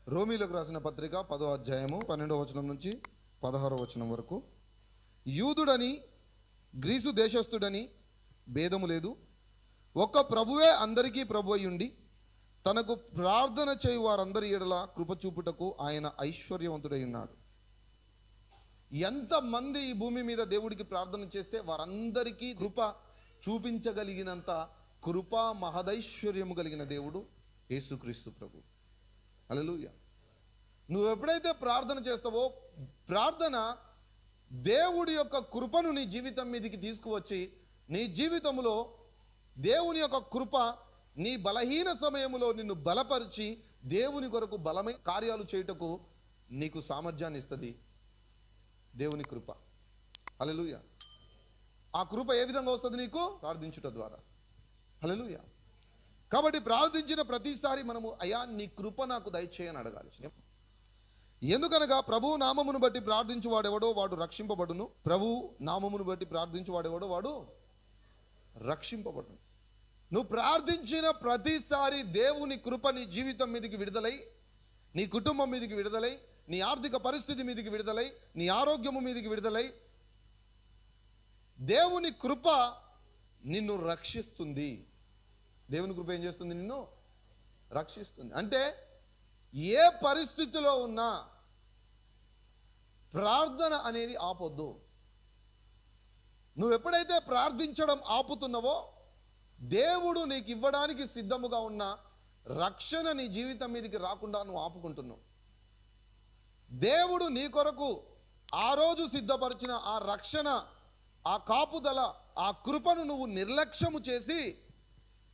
రోమీలకు రాసిన పత్రిక 10వ అధ్యాయము 12వ వచనం నుంచి 16వ వచనం వరకు. యూదుడని గ్రీసు దేశస్థుడని భేదము లేదు, ఒక్క ప్రభువే అందరికీ ప్రభు అయ్యుండి తనకు ప్రార్థన చేయు వారందరి ఎడల కృప చూపుటకు ఆయన ఐశ్వర్యవంతుడై ఉన్నాడు. ఎంతమంది ఈ భూమి మీద దేవుడికి ప్రార్థన చేస్తే వారందరికీ కృప చూపించగలిగినంత కృపా మహదైశ్వర్యము కలిగిన దేవుడు యేసుక్రీస్తు ప్రభు. హల్లెలూయా. నువ్వు ఎప్పుడైతే ప్రార్థన చేస్తావో, ప్రార్థన దేవుడి యొక్క కృపను నీ జీవితం మీదకి తీసుకువచ్చి, నీ జీవితంలో దేవుని యొక్క కృప నీ బలహీన సమయంలో నిన్ను బలపరిచి దేవుని కొరకు బలమైన కార్యాలు చేయుటకు నీకు సామర్థ్యాన్ని ఇస్తుంది దేవుని కృప. హల్లెలూయా. ఆ కృప ఏ విధంగా వస్తుంది? నీకు ప్రార్థించుట ద్వారా. హల్లెలూయా. కాబట్టి ప్రార్థించిన ప్రతిసారి మనము అయ్యా నీ కృప నాకు దయచేయని అడగాలి. ఎందుకనగా ప్రభు నామమును బట్టి ప్రార్థించువాడెవడో వాడు రక్షింపబడును. ప్రభు నామమును బట్టి ప్రార్థించువాడెవడో వాడు రక్షింపబడును. నువ్వు ప్రార్థించిన ప్రతిసారి దేవుని కృప నీ జీవితం మీదకి విడుదలై, నీ కుటుంబం మీదకి విడుదలై, నీ ఆర్థిక పరిస్థితి మీదకి విడుదలై, నీ ఆరోగ్యము మీదకి విడుదలై, దేవుని కృప నిన్ను రక్షిస్తుంది. దేవుని కృప ఏం చేస్తుంది? నిన్ను రక్షిస్తుంది. అంటే ఏ పరిస్థితిలో ఉన్నా ప్రార్థన అనేది ఆపొద్దు. నువ్వు ఎప్పుడైతే ప్రార్థించడం ఆపుతున్నావో, దేవుడు నీకు ఇవ్వడానికి సిద్ధముగా ఉన్న రక్షణ నీ జీవితం మీదకి రాకుండా నువ్వు ఆపుకుంటున్నావు. దేవుడు నీ కొరకు ఆ రోజు సిద్ధపరిచిన ఆ రక్షణ, ఆ కాపుదల, ఆ కృపను నువ్వు నిర్లక్ష్యము చేసి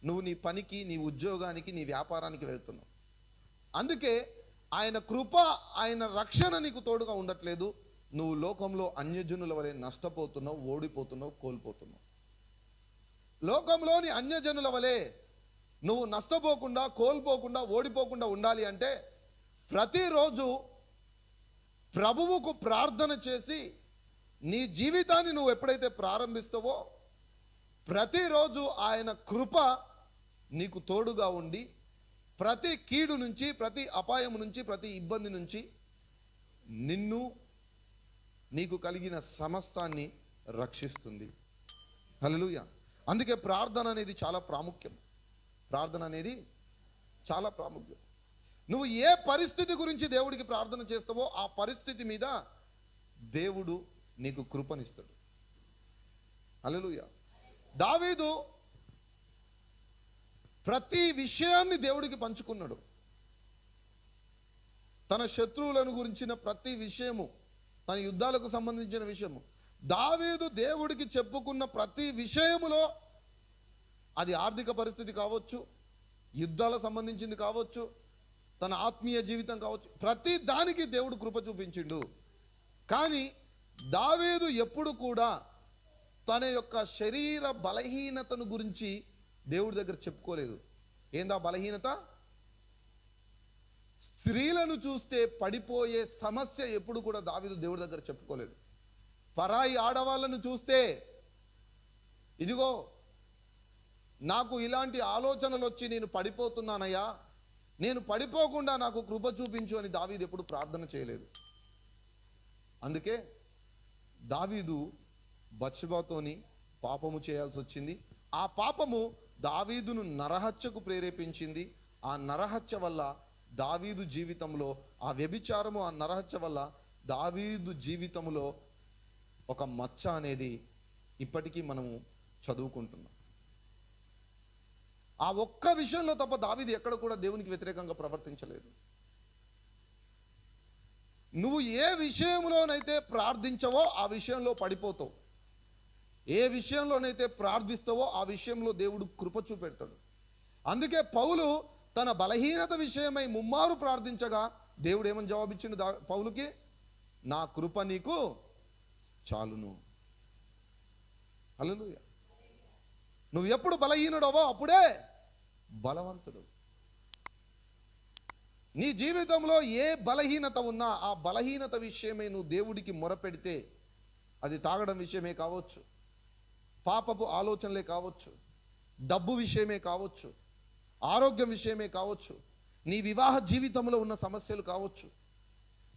నువ్వు నీ పనికి, నీ ఉద్యోగానికి, నీ వ్యాపారానికి వెళ్తున్నావు. అందుకే ఆయన కృప, ఆయన రక్షణ నీకు తోడుగా ఉండట్లేదు. నువ్వు లోకంలో అన్యజనుల వలె నష్టపోతున్నావు, ఓడిపోతున్నావు, కోల్పోతున్నావు. లోకంలోని అన్యజనుల వలె నువ్వు నష్టపోకుండా, కోల్పోకుండా, ఓడిపోకుండా ఉండాలి అంటే ప్రతిరోజు ప్రభువుకు ప్రార్థన చేసి నీ జీవితాన్ని నువ్వు ఎప్పుడైతే ప్రారంభిస్తావో, ప్రతిరోజు ఆయన కృప నీకు తోడుగా ఉండి ప్రతి కీడు నుంచి, ప్రతి అపాయం నుంచి, ప్రతి ఇబ్బంది నుంచి నిన్ను, నీకు కలిగిన సమస్తాన్ని రక్షిస్తుంది. హల్లెలూయా. అందుకే ప్రార్థన అనేది చాలా ప్రాముఖ్యం. ప్రార్థన అనేది చాలా ప్రాముఖ్యం. నువ్వు ఏ పరిస్థితి గురించి దేవుడికి ప్రార్థన చేస్తావో ఆ పరిస్థితి మీద దేవుడు నీకు కృపనిస్తాడు. హల్లెలూయా. దావీదు ప్రతి విషయాన్ని దేవుడికి పంచుకున్నాడు. తన శత్రువులను గురించిన ప్రతి విషయము, తన యుద్ధాలకు సంబంధించిన విషయము, దావీదు దేవుడికి చెప్పుకున్న ప్రతి విషయములో, అది ఆర్థిక పరిస్థితి కావచ్చు, యుద్ధాలకు సంబంధించింది కావచ్చు, తన ఆత్మీయ జీవితం కావచ్చు, ప్రతి దానికి దేవుడు కృప చూపించిండు. కానీ దావీదు ఎప్పుడు కూడా తన యొక్క శరీర బలహీనతను గురించి దేవుడి దగ్గర చెప్పుకోలేదు. ఏందా బలహీనత? స్త్రీలను చూస్తే పడిపోయే సమస్య ఎప్పుడు కూడా దావీదు దేవుడి దగ్గర చెప్పుకోలేదు. పరాయి ఆడవాళ్ళను చూస్తే, ఇదిగో నాకు ఇలాంటి ఆలోచనలు వచ్చి నేను పడిపోతున్నానయ్యా, నేను పడిపోకుండా నాకు కృప చూపించు అని దావీదు ఎప్పుడు ప్రార్థన చేయలేదు. అందుకే దావీదు బత్షెబతోని పాపము చేయాల్సి వచ్చింది. ఆ పాపము దావీదును నరహత్యకు ప్రేరేపించింది. ఆ నరహత్య వల్ల దావీదు జీవితంలో, ఆ వ్యభిచారము, ఆ నరహత్య వల్ల దావీదు జీవితంలో ఒక మచ్చ అనేది ఇప్పటికీ మనము చదువుకుంటున్నాం. ఆ ఒక్క విషయంలో తప్ప దావీదు ఎక్కడ కూడా దేవునికి వ్యతిరేకంగా ప్రవర్తించలేదు. నువ్వు ఏ విషయంలోనైతే ప్రార్థించవో ఆ విషయంలో పడిపోతావు. ఏ విషయంలోనైతే ప్రార్థిస్తావో ఆ విషయంలో దేవుడు కృప చూపెడతాడు. అందుకే పౌలు తన బలహీనత విషయమై ముమ్మారు ప్రార్థించగా దేవుడు ఏమని జవాబిచ్చిండు పౌలుకి? నా కృప నీకు చాలును. హల్లెలూయా. నువ్వు ఎప్పుడు బలహీనుడవో అప్పుడే బలవంతుడు. నీ జీవితంలో ఏ బలహీనత ఉన్నా ఆ బలహీనత విషయమే నువ్వు దేవుడికి మొరపెడితే, అది తాగడం విషయమే కావచ్చు, పాపపు ఆలోచనలే కావచ్చు, డబ్బు విషయమే కావచ్చు, ఆరోగ్యం విషయమే కావచ్చు, నీ వివాహ జీవితంలో ఉన్న సమస్యలు కావచ్చు,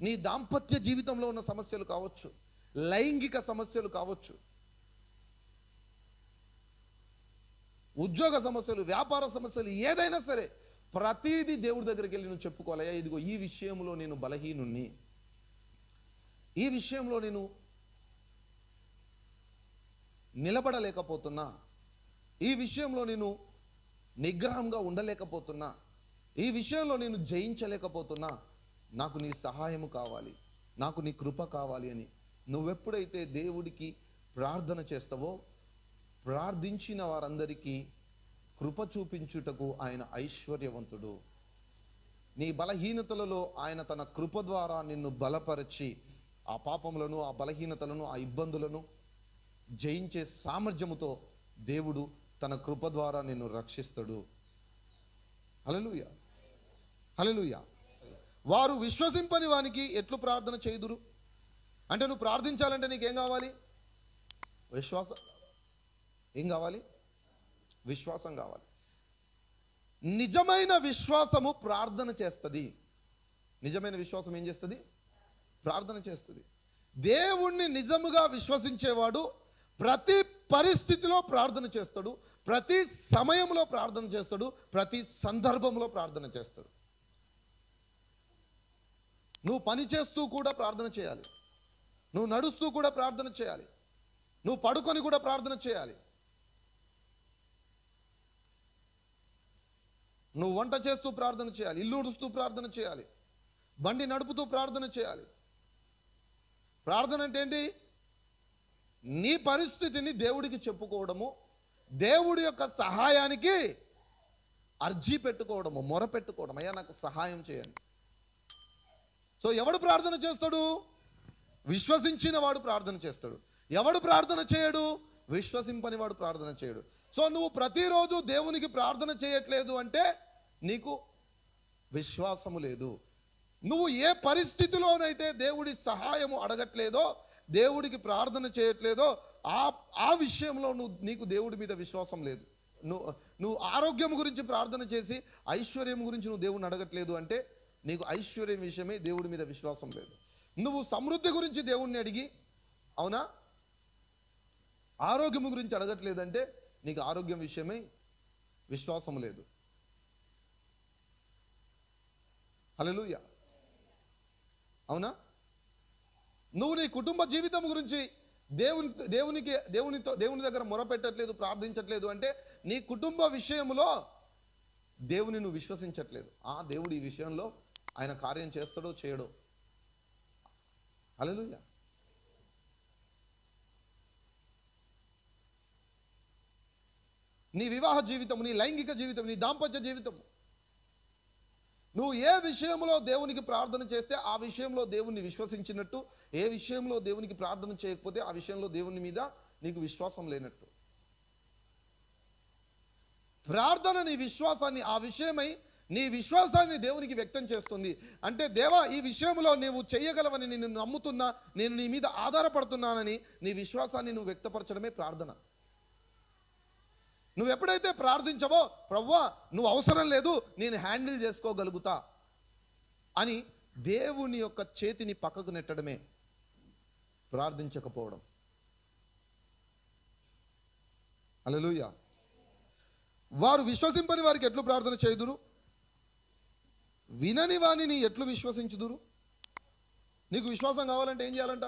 నీ దాంపత్య జీవితంలో ఉన్న సమస్యలు కావచ్చు, లైంగిక సమస్యలు కావచ్చు, ఉద్యోగ సమస్యలు, వ్యాపార సమస్యలు, ఏదైనా సరే ప్రతిదీ దేవుడి దగ్గరికి వెళ్ళి నువ్వు చెప్పుకోవాలయ్యా, ఇదిగో ఈ విషయంలో నేను బలహీనుణ్ణి, ఈ విషయంలో నేను నిలబడలేకపోతున్నా, ఈ విషయంలో నేను నిగ్రహంగా ఉండలేకపోతున్నా, ఈ విషయంలో నేను జయించలేకపోతున్నా, నాకు నీ సహాయము కావాలి, నాకు నీ కృప కావాలి అని నువ్వెప్పుడైతే దేవుడికి ప్రార్థన చేస్తావో, ప్రార్థించిన వారందరికీ కృప చూపించుటకు ఆయన ఐశ్వర్యవంతుడు. నీ బలహీనతలలో ఆయన తన కృప ద్వారా నిన్ను బలపరిచి ఆ పాపములను, ఆ బలహీనతలను, ఆ ఇబ్బందులను జయించే సామర్థ్యముతో దేవుడు తన కృప ద్వారా నిన్ను రక్షిస్తాడు. హల్లెలూయా, హల్లెలూయా. వారు విశ్వసింపని వానికి ఎట్లు ప్రార్థన చేయుదురు? అంటే నువ్వు ప్రార్థించాలంటే నీకేం కావాలి? విశ్వాసం. ఏం కావాలి? విశ్వాసం కావాలి. నిజమైన విశ్వాసము ప్రార్థన చేస్తుంది. నిజమైన విశ్వాసం ఏం చేస్తుంది? ప్రార్థన చేస్తుంది. దేవుణ్ణి నిజముగా విశ్వసించేవాడు ప్రతి పరిస్థితిలో ప్రార్థన చేస్తాడు, ప్రతి సమయంలో ప్రార్థన చేస్తాడు, ప్రతి సందర్భంలో ప్రార్థన చేస్తాడు. నువ్వు పని చేస్తూ కూడా ప్రార్థన చేయాలి, నువ్వు నడుస్తూ కూడా ప్రార్థన చేయాలి, నువ్వు పడుకొని కూడా ప్రార్థన చేయాలి, నువ్వు వంట చేస్తూ ప్రార్థన చేయాలి, ఇల్లు ఉడుస్తూ ప్రార్థన చేయాలి, బండి నడుపుతూ ప్రార్థన చేయాలి. ప్రార్థన అంటే ఏంటి? నీ పరిస్థితిని దేవుడికి చెప్పుకోవడము, దేవుడి యొక్క సహాయానికి అర్జీ పెట్టుకోవడము, మొర పెట్టుకోవడం, అయ్యా నాకు సహాయం చేయండి. సో ఎవడు ప్రార్థన చేస్తాడు? విశ్వసించిన వాడు ప్రార్థన చేస్తాడు. ఎవడు ప్రార్థన చేయడు? విశ్వసింపని వాడు ప్రార్థన చేయడు. సో నువ్వు ప్రతిరోజు దేవునికి ప్రార్థన చేయట్లేదు అంటే నీకు విశ్వాసము లేదు. నువ్వు ఏ పరిస్థితిలోనైతే దేవుడి సహాయము అడగట్లేదో, దేవుడికి ప్రార్థన చేయట్లేదో ఆ విషయంలో నీకు దేవుడి మీద విశ్వాసం లేదు. నువ్వు ఆరోగ్యం గురించి ప్రార్థన చేసి ఐశ్వర్యం గురించి నువ్వు దేవుడిని అడగట్లేదు అంటే నీకు ఐశ్వర్యం విషయమే దేవుడి మీద విశ్వాసం లేదు. నువ్వు సమృద్ధి గురించి దేవుణ్ణి అడిగి, అవునా, ఆరోగ్యం గురించి అడగట్లేదంటే నీకు ఆరోగ్యం విషయమై విశ్వాసం లేదు. హల్లెలూయా, అవునా? నువ్వు నీ కుటుంబ జీవితం గురించి దేవుని దగ్గర మొరపెట్టట్లేదు, ప్రార్థించట్లేదు అంటే నీ కుటుంబ విషయంలో దేవుని నువ్వు విశ్వసించట్లేదు. దేవుడు ఈ విషయంలో ఆయన కార్యం చేస్తాడో చేయడో. హల్లెలూయా. నీ వివాహ జీవితం, నీ లైంగిక జీవితం, నీ దాంపత్య జీవితం, నువ్వు ఏ విషయంలో దేవునికి ప్రార్థన చేస్తే ఆ విషయంలో దేవుణ్ణి విశ్వసించినట్టు, ఏ విషయంలో దేవునికి ప్రార్థన చేయకపోతే ఆ విషయంలో దేవుని మీద నీకు విశ్వాసం లేనట్టు. ప్రార్థన నీ విశ్వాసాన్ని, ఆ విషయమై నీ విశ్వాసాన్ని దేవునికి వ్యక్తం చేస్తుంది. అంటే దేవా, ఈ విషయంలో నీవు చేయగలవని నేను నమ్ముతున్నా, నేను నీ మీద ఆధారపడుతున్నానని నీ విశ్వాసాన్ని నువ్వు వ్యక్తపరచడమే ప్రార్థన. నువ్వు ఎప్పుడైతే ప్రార్థించవో, ప్రభువా నువ్వు అవసరం లేదు, నేను హ్యాండిల్ చేసుకోగలుగుతా అని దేవుని యొక్క చేతిని పక్కకు నెట్టడమే ప్రార్థించకపోవడం. హల్లెలూయా. వారు విశ్వసింపని వారికి ఎట్లు ప్రార్థన చేయుదురు? వినని వానిని ఎట్లు విశ్వసించుదురు? నీకు విశ్వాసం కావాలంటే ఏం చేయాలంట?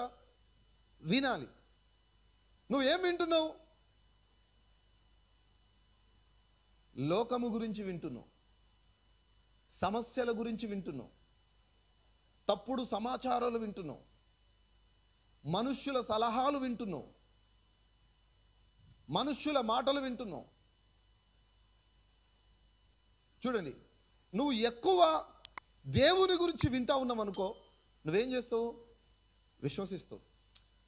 వినాలి. నువ్వేం వింటున్నావు? లోకము గురించి వింటున్నావు, సమస్యల గురించి వింటున్నావు, తప్పుడు సమాచారాలు వింటున్నావు, మనుష్యుల సలహాలు వింటున్నావు, మనుష్యుల మాటలు వింటున్నావు. చూడండి, నువ్వు ఎక్కువ దేవుని గురించి వింటా ఉన్నావు అనుకో, నువ్వేం చేస్తావు? విశ్వసిస్తావు.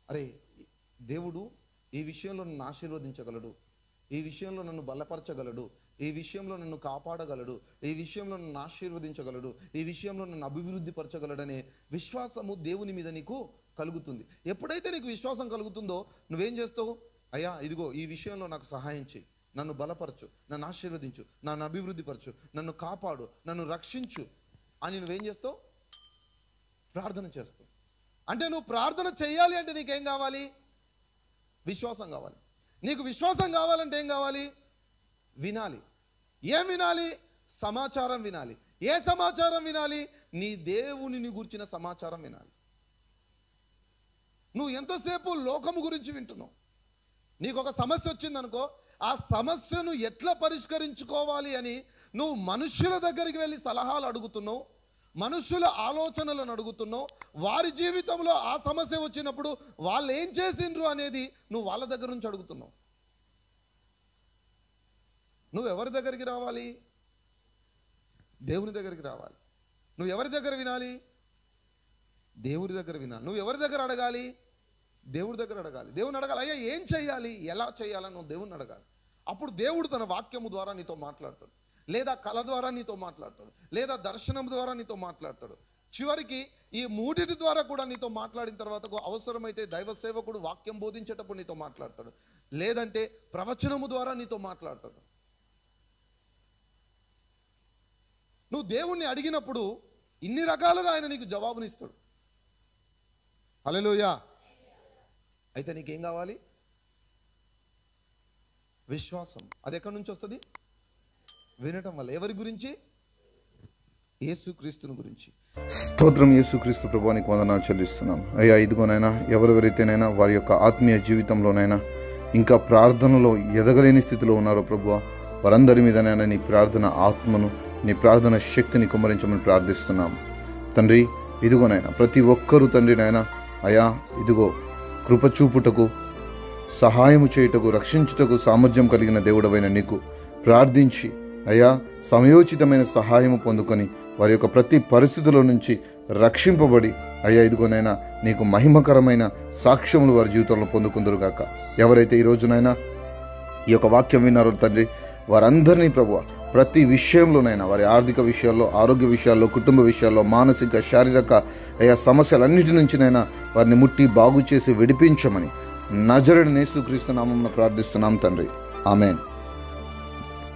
అరే, దేవుడు ఈ విషయంలో నన్ను ఆశీర్వదించగలడు, ఈ విషయంలో నన్ను బలపరచగలడు, ఈ విషయంలో నన్ను కాపాడగలడు, ఈ విషయంలో నన్ను ఆశీర్వదించగలడు, ఈ విషయంలో నన్ను అభివృద్ధి పరచగలడనే విశ్వాసము దేవుని మీద నీకు కలుగుతుంది. ఎప్పుడైతే నీకు విశ్వాసం కలుగుతుందో నువ్వేం చేస్తావు? అయ్యా ఇదిగో ఈ విషయంలో నాకు సహాయం చేయి, నన్ను బలపరచు, నన్ను ఆశీర్వదించు, నన్ను అభివృద్ధిపరచు, నన్ను కాపాడు, నన్ను రక్షించు అని నువ్వేం చేస్తావు? ప్రార్థన చేస్తావు. అంటే నువ్వు ప్రార్థన చేయాలి అంటే నీకేం కావాలి? విశ్వాసం కావాలి. నీకు విశ్వాసం కావాలంటే ఏం కావాలి? వినాలి. ఏం వినాలి? సమాచారం వినాలి. ఏ సమాచారం వినాలి? నీ దేవునిని గురించిన సమాచారం వినాలి. నువ్వు ఎంతసేపు లోకము గురించి వింటున్నావు. నీకు ఒక సమస్య వచ్చిందనుకో, ఆ సమస్యను ఎట్లా పరిష్కరించుకోవాలి అని నువ్వు మనుష్యుల దగ్గరికి వెళ్ళి సలహాలు అడుగుతున్నావు, మనుష్యుల ఆలోచనలను అడుగుతున్నావు. వారి జీవితంలో ఆ సమస్య వచ్చినప్పుడు వాళ్ళు ఏం చేసిండ్రు అనేది నువ్వు వాళ్ళ దగ్గర నుంచి అడుగుతున్నావు. నువ్వు ఎవరి దగ్గరికి రావాలి? దేవుని దగ్గరికి రావాలి. నువ్వు ఎవరి దగ్గర వినాలి? దేవుడి దగ్గర వినాలి. నువ్వు ఎవరి దగ్గర అడగాలి? దేవుడి దగ్గర అడగాలి. దేవుని అడగాలి, అయ్యా ఏం చేయాలి, ఎలా చేయాలని నువ్వు దేవుని అడగాలి. అప్పుడు దేవుడు తన వాక్యము ద్వారా నీతో మాట్లాడతాడు, లేదా కళ ద్వారా నీతో మాట్లాడతాడు, లేదా దర్శనం ద్వారా నీతో మాట్లాడతాడు. చివరికి ఈ మూడిటి ద్వారా కూడా నీతో మాట్లాడిన తర్వాత అవసరమైతే దైవ సేవకుడు వాక్యం బోధించేటప్పుడు నీతో మాట్లాడతాడు, లేదంటే ప్రవచనము ద్వారా నీతో మాట్లాడతాడు. నువ్వు దేవుణ్ణి అడిగినప్పుడు ఇన్ని రకాలుగా ఆయన నీకు జవాబునిస్తాడు. హల్లెలూయా. అయితే నీకేం కావాలి? విశ్వాసం. అది ఎక్కడి నుంచి వస్తుంది? వినటం వల్ల. ఎవరి గురించి? యేసుక్రీస్తుని గురించి. స్తోత్రం. యేసుక్రీస్తు ప్రభువానికి వందనాలు చెల్లిస్తున్నాం. అయ్యా ఇదిగోనైనా ఎవరెవరైతేనైనా వారి యొక్క ఆత్మీయ జీవితంలోనైనా ఇంకా ప్రార్థనలో ఎదగలేని స్థితిలో ఉన్నారో ప్రభువా, వారందరి మీదనైనా నీ ప్రార్థన ఆత్మను, నీ ప్రార్థన శక్తిని కుమ్మరించమని ప్రార్థిస్తున్నాం తండ్రి. ఇదిగోనైనా ప్రతి ఒక్కరూ తండ్రి నాయన అయా ఇదిగో కృప చూపుటకు, సహాయము చేయుటకు, రక్షించుటకు సామర్థ్యం కలిగిన దేవుడవైన నీకు ప్రార్థించి అయా సమయోచితమైన సహాయము పొందుకొని వారి యొక్క ప్రతి పరిస్థితుల నుంచి రక్షింపబడి అయ్యా ఇదిగోనైనా నీకు మహిమకరమైన సాక్ష్యములు వారి జీవితంలో పొందుకుందరుగాక. ఎవరైతే ఈ రోజునైనా ఈ యొక్క వాక్యం విన్నారో తండ్రి, వారందరినీ ప్రభువా ప్రతి విషయంలోనైనా, వారి ఆర్థిక విషయాల్లో, ఆరోగ్య విషయాల్లో, కుటుంబ విషయాల్లో, మానసిక శారీరక అయా సమస్యలన్నిటి నుంచినైనా వారిని ముట్టి బాగు చేసి విడిపించమని నజరేయుడైన యేసుక్రీస్తు నామమున ప్రార్థిస్తున్నాం తండ్రి. ఆమేన్.